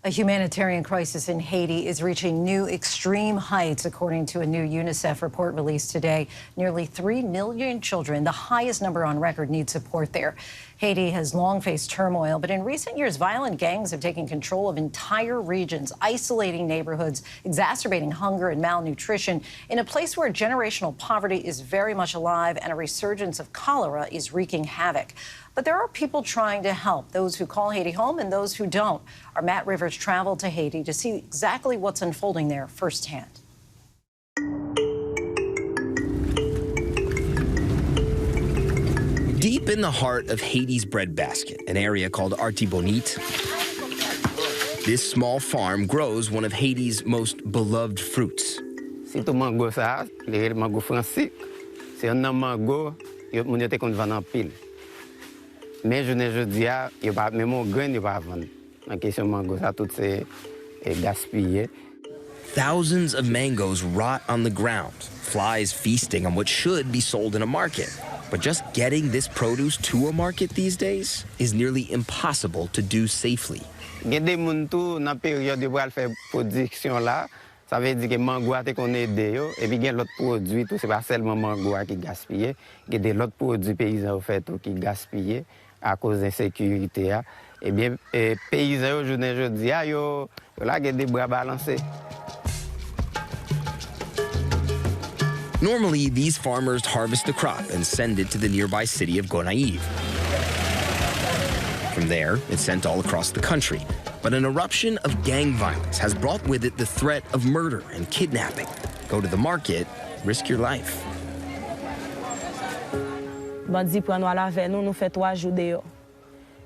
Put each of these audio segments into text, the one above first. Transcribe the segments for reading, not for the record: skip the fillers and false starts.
A humanitarian crisis in Haiti is reaching new extreme heights, according to a new UNICEF report released today. Nearly 3 million children, the highest number on record, need support there. Haiti has long faced turmoil, but in recent years, violent gangs have taken control of entire regions, isolating neighborhoods, exacerbating hunger and malnutrition in a place where generational poverty is very much alive and a resurgence of cholera is wreaking havoc. But there are people trying to help, those who call Haiti home and those who don't. Our Matt Rivers traveled to Haiti to see exactly what's unfolding there firsthand. Deep in the heart of Haiti's breadbasket, an area called Artibonite, this small farm grows one of Haiti's most beloved fruits. C'est un mango ça, le mango français. C'est un mango, yo moun yo te kon vendre en pile. Mais je dis a, yo pas même mon grain yo pas vendre. En question mango ça tout c'est gaspillé. Thousands of mangoes rot on the ground, flies feasting on what should be sold in a market. But just getting this produce to a market these days is nearly impossible to do safely. Gen des moun tout dans période de pral faire production là, ça veut dire que mango a te qu'on aide yo et puis gen l'autre produit tout c'est pas seulement mango qui gaspillé, gen des autres produits paysans fait tout qui gaspillé à cause d'insécurité a. Et bien paysans yo journée jodi a yo là gen des bras balancés. Normally, these farmers harvest the crop and send it to the nearby city of Gonaïves. From there, it's sent all across the country. But an eruption of gang violence has brought with it the threat of murder and kidnapping. Go to the market, risk your life. Bandi prend nous à la veille, nous fait 3 jours dehors.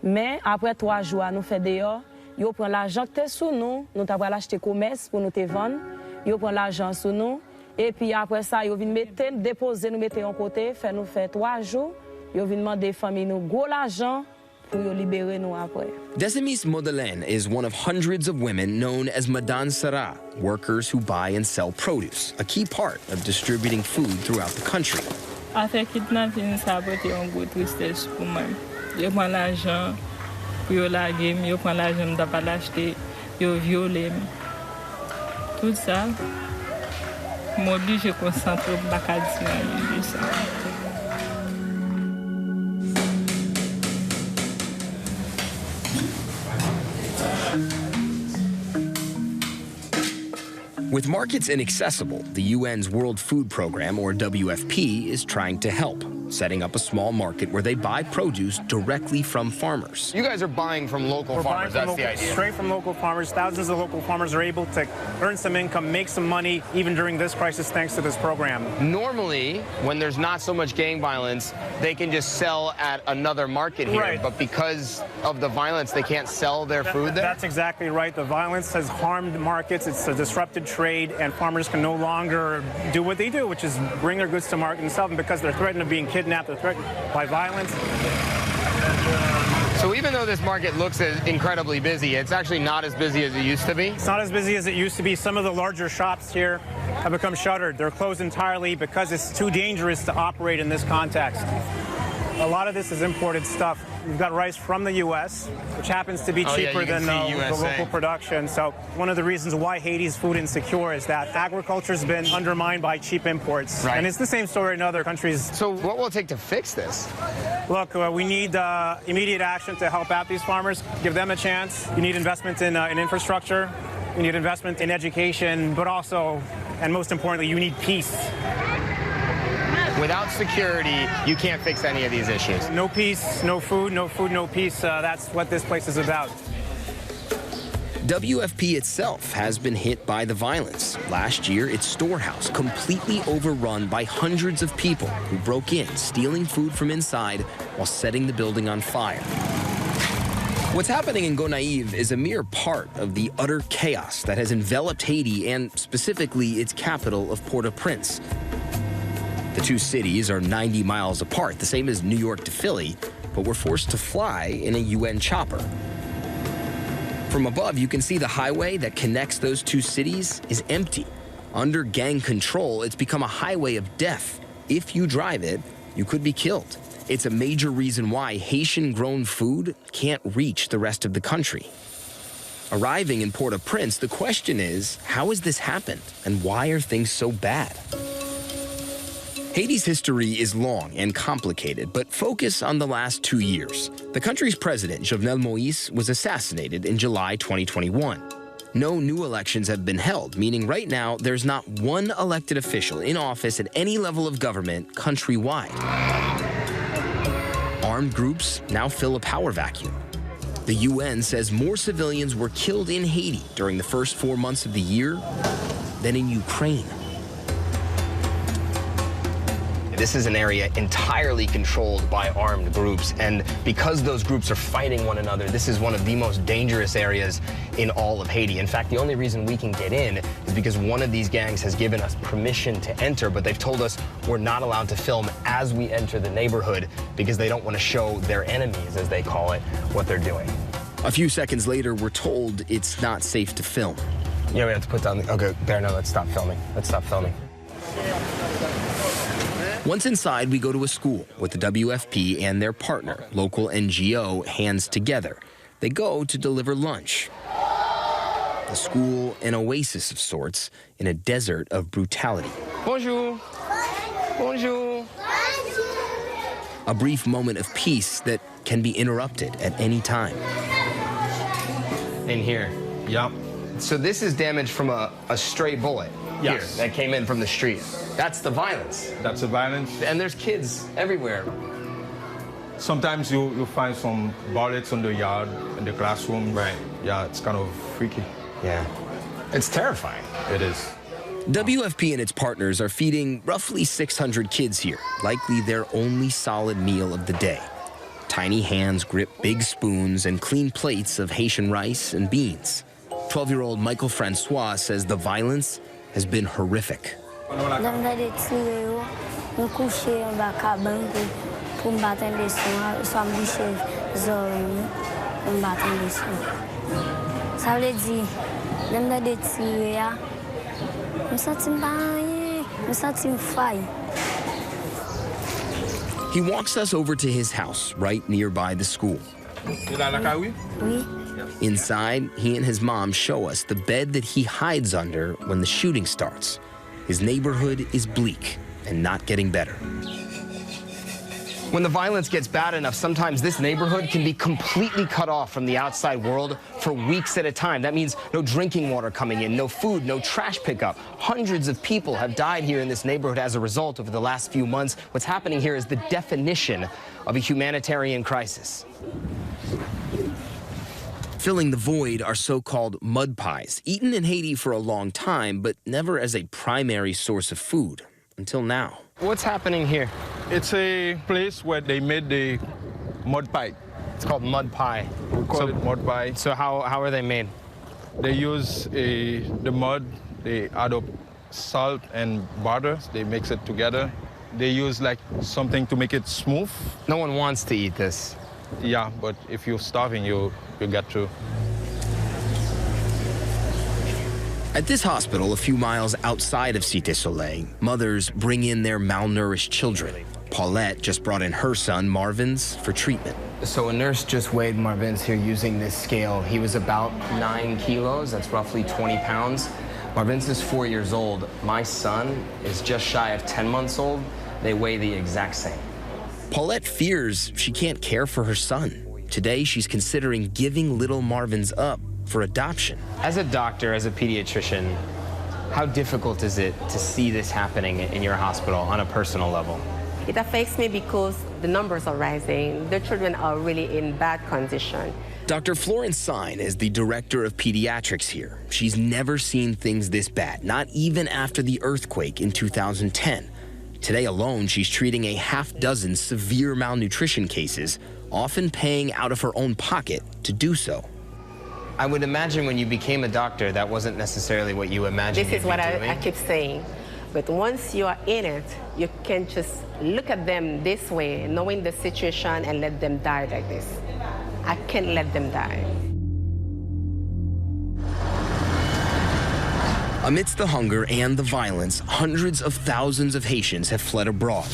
Mais après 3 jours, nous fait dehors, yo prend l'argent que sous nous t'avons acheter commerce pour nous te vendre, yo prend l'argent sous nous. Et puis après ça, ils viennent déposer, nous mettre en côté, nous faire 3 jours. Ils viennent demander famille nous gros l'argent pour libérer nous après. Desimis Modelen is one of hundreds of women known as Madan Sara, workers who buy and sell produce, a key part of distributing food throughout the country. After kidnapping, ça a été une grosse tristesse pour moi. Je prends l'argent pour la game, je prends l'argent pour l'acheter, je viole. Tout ça. M'oblige à concentrer sur la qualité. With markets inaccessible, the UN's World Food Program, or WFP, is trying to help, setting up a small market where they buy produce directly from farmers. You guys are buying from local farmers, that's the idea. Straight from local farmers. Thousands of local farmers are able to earn some income, make some money, even during this crisis, thanks to this program. Normally, when there's not so much gang violence, they can just sell at another market here. Right. But because of the violence, they can't sell their food there? That's exactly right. The violence has harmed markets. It's a disrupted trade, and farmers can no longer do what they do, which is bring their goods to market and sell them because they're threatened of being kidnapped, they're threatened by violence. So even though this market looks incredibly busy, it's actually not as busy as it used to be? It's not as busy as it used to be. Some of the larger shops here have become shuttered. They're closed entirely because it's too dangerous to operate in this context. A lot of this is imported stuff. We've got rice from the U.S., which happens to be cheaper than the local production. So one of the reasons why Haiti's food insecure is that agriculture's been undermined by cheap imports. Right. And it's the same story in other countries. So what will it take to fix this? Look, we need immediate action to help out these farmers, give them a chance. You need investment in infrastructure. You need investment in education, but also, and most importantly, you need peace. Without security, you can't fix any of these issues. No peace, no food, no food, no peace. That's what this place is about. WFP itself has been hit by the violence. Last year, its storehouse completely overrun by hundreds of people who broke in, stealing food from inside while setting the building on fire. What's happening in Gonaïves is a mere part of the utter chaos that has enveloped Haiti and specifically its capital of Port-au-Prince. The two cities are 90 miles apart, the same as New York to Philly, but were forced to fly in a UN chopper. From above, you can see the highway that connects those two cities is empty. Under gang control, it's become a highway of death. If you drive it, you could be killed. It's a major reason why Haitian-grown food can't reach the rest of the country. Arriving in Port-au-Prince, the question is, how has this happened and why are things so bad? Haiti's history is long and complicated, but focus on the last 2 years. The country's president, Jovenel Moïse, was assassinated in July 2021. No new elections have been held, meaning right now there's not one elected official in office at any level of government countrywide. Armed groups now fill a power vacuum. The UN says more civilians were killed in Haiti during the first 4 months of the year than in Ukraine. This is an area entirely controlled by armed groups, and because those groups are fighting one another, this is one of the most dangerous areas in all of Haiti. In fact, the only reason we can get in is because one of these gangs has given us permission to enter, but they've told us we're not allowed to film as we enter the neighborhood because they don't want to show their enemies, as they call it, what they're doing. A few seconds later, we're told it's not safe to film. Yeah, we have to put down the... Okay, there, no, let's stop filming. Let's stop filming. Once inside, we go to a school with the WFP and their partner, local NGO, Hands Together. They go to deliver lunch. The school, an oasis of sorts, in a desert of brutality. Bonjour. Bonjour. A brief moment of peace that can be interrupted at any time. In here. Yup. So this is damage from a stray bullet. Yes. Here, that came in from the street. That's the violence. That's the violence. And there's kids everywhere. Sometimes you find some bullets on the yard, in the classroom. Right. Yeah, it's kind of freaky. Yeah. It's terrifying. It is. WFP and its partners are feeding roughly 600 kids here, likely their only solid meal of the day. Tiny hands grip big spoons and clean plates of Haitian rice and beans. 12-year-old Michael Francois says the violence has been horrific. He walks us over to his house right nearby the school. Inside, he and his mom show us the bed that he hides under when the shooting starts. His neighborhood is bleak and not getting better. When the violence gets bad enough, sometimes this neighborhood can be completely cut off from the outside world for weeks at a time. That means no drinking water coming in, no food, no trash pickup. Hundreds of people have died here in this neighborhood as a result over the last few months. What's happening here is the definition of a humanitarian crisis. Filling the void are so-called mud pies, eaten in Haiti for a long time, but never as a primary source of food, until now. What's happening here? It's a place where they made the mud pie. It's called mud pie. We call it mud pie. So how are they made? They use the mud, they add up salt and butter, they mix it together. They use like something to make it smooth. No one wants to eat this. Yeah, but if you're starving, you get to. At this hospital, a few miles outside of Cité Soleil, mothers bring in their malnourished children. Paulette just brought in her son, Marvin's, for treatment. So a nurse just weighed Marvin's here using this scale. He was about 9 kilos, that's roughly 20 pounds. Marvin's is 4 years old. My son is just shy of 10 months old. They weigh the exact same. Paulette fears she can't care for her son. Today, she's considering giving little Marvin's up for adoption. As a doctor, as a pediatrician, how difficult is it to see this happening in your hospital on a personal level? It affects me because the numbers are rising. The children are really in bad condition. Dr. Florence Sine is the director of pediatrics here. She's never seen things this bad, not even after the earthquake in 2010. Today alone, she's treating a half-dozen severe malnutrition cases, often paying out of her own pocket to do so. I would imagine when you became a doctor, that wasn't necessarily what you imagined. This is what I keep saying. But once you are in it, you can just look at them this way, knowing the situation, and let them die like this. I can't let them die. Amidst the hunger and the violence, hundreds of thousands of Haitians have fled abroad,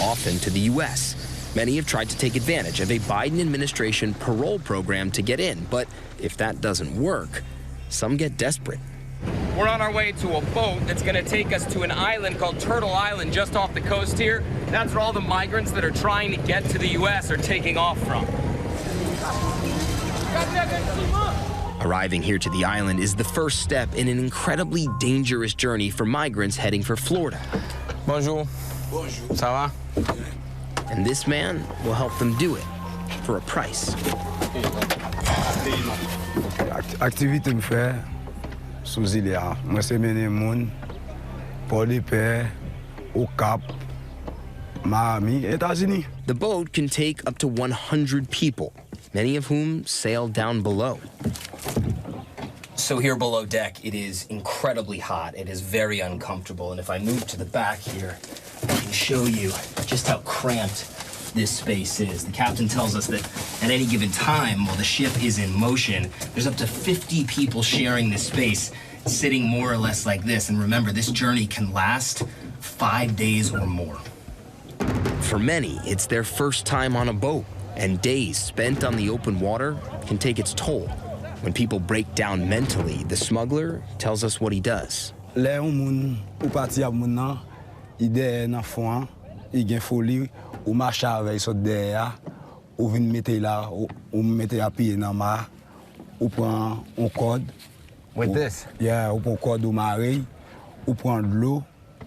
often to the U.S. Many have tried to take advantage of a Biden administration parole program to get in, but if that doesn't work, some get desperate. We're on our way to a boat that's going to take us to an island called Turtle Island just off the coast here. That's where all the migrants that are trying to get to the U.S. are taking off from. Arriving here to the island is the first step in an incredibly dangerous journey for migrants heading for Florida. Bonjour. Ça va? And this man will help them do it for a price. Activité me fait sous île. Moi c'est mener moun pour des paix au Cap, Miami, États-Unis. The boat can take up to 100 people, many of whom sail down below. So here below deck, it is incredibly hot. It is very uncomfortable. And if I move to the back here, I can show you just how cramped this space is. The captain tells us that at any given time, while the ship is in motion, there's up to 50 people sharing this space, sitting more or less like this. And remember, this journey can last 5 days or more. For many, it's their first time on a boat, and days spent on the open water can take its toll. When people break down mentally, the smuggler tells us what he does. Les moun ou parti a moun nan, ide nan fond, il gen folie, ou marche avec so derrière, ou vinn mettre là, ou mettre à pied nan ma, ou prend un code. With this? Yeah, ou prend code ou marée, ou prend de l'eau,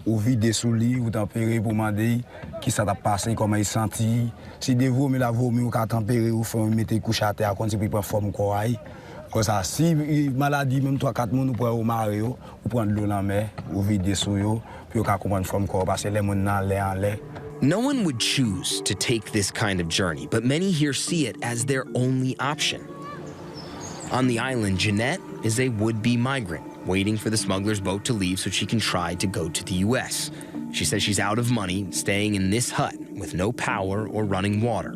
ou vide sous lit, ou tempérer pour demander qui ça t'a passé, comment il senti. Si des vomi la vomi ou ka tempérer ou faut mettre couche à terre quand c'est pour prendre forme corail. Comme ça, si maladie, même 3-4 moun, ou prend au marée, ou prend de l'eau dans la mer, ou vide sous yo, puis ou ka comprendre forme corps parce que les moun nan lè en lè. No one would choose to take this kind of journey, but many here see it as their only option. On the island, Jeanette is a would-be migrant, waiting for the smuggler's boat to leave so she can try to go to the U.S. She says she's out of money, staying in this hut with no power or running water.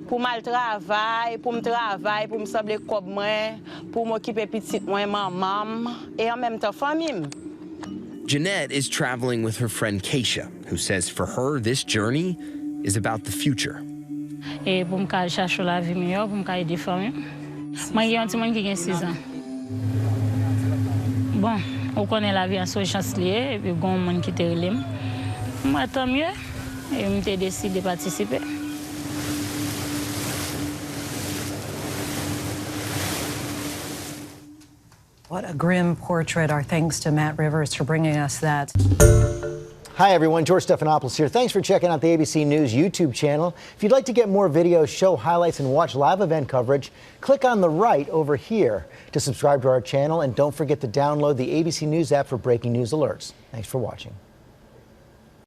Pour mal travail, pour me travailler, pour me sabler comme moi, pour m'occuper petite moi maman et en même temps famille. Jeanette is traveling with her friend Keisha, who says for her this journey is about the future. Et pour me chercher la vie meilleure, pour me aider famille. Moi j'ai un petit monde qui a 6 ans. Bon, on connaît la vie en so chance lié et puis gon monde qui te relève. Moi tant mieux et me t'ai décidé de participer. What a grim portrait. Our thanks to Matt Rivers for bringing us that. Hi, everyone. George Stephanopoulos here. Thanks for checking out the ABC News YouTube channel. If you'd like to get more videos, show highlights, and watch live event coverage, click on the right over here to subscribe to our channel. And don't forget to download the ABC News app for breaking news alerts. Thanks for watching.